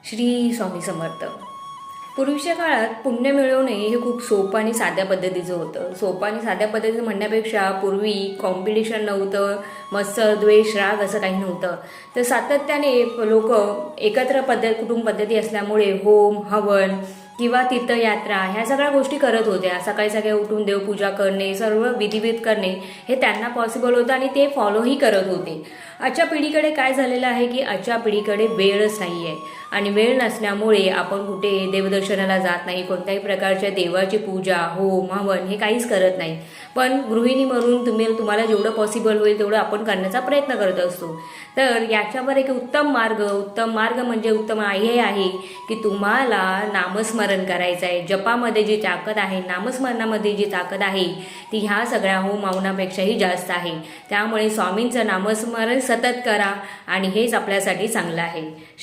श्री स्वामी समर्थ. पूर्वीच्या काळात पुण्य मिळवणे हे खूप सोपं आणि साध्या पद्धतीचं होतं. सोपं आणि साध्या पद्धतीचं म्हणण्यापेक्षा पूर्वी कॉम्पिटिशन नव्हतं, मत्सर, द्वेष, राग असं काही नव्हतं. तर सातत्याने लोक एकत्र कुटुंब पद्धती असल्यामुळे होम, हवन किंवा तीर्थयात्रा ह्या सगळ्या गोष्टी करत होत्या. सकाळी सकाळी उठून देवपूजा करणे, सर्व विधिविध करणे हे त्यांना पॉसिबल होतं आणि ते फॉलोही करत होते. आजच्या पिढीकडे काय झालेलं आहे की आजच्या पिढीकडे वेळच नाही आहे आणि वेळ नसल्यामुळे आपण कुठे देवदर्शनाला जात नाही, कोणत्याही प्रकारच्या देवाची पूजा, होम, हवन हे काहीच करत नाही. पण गृहिणी म्हणून तुम्हाला जेवढं पॉसिबल होईल तेवढं आपण करण्याचा प्रयत्न करत असतो. तर याच्यावर एक उत्तम मार्ग म्हणजे उत्तम हे आहे की तुम्हाला नामस्मरण करायचं आहे. जपामध्ये जी ताकद आहे, नामस्मरणामध्ये जी ताकद आहे ती ह्या सगळ्या होम हवनापेक्षाही जास्त आहे. त्यामुळे स्वामींचं नामस्मरण सतत करा आणि हेच आपल्यासाठी चांगलं आहे.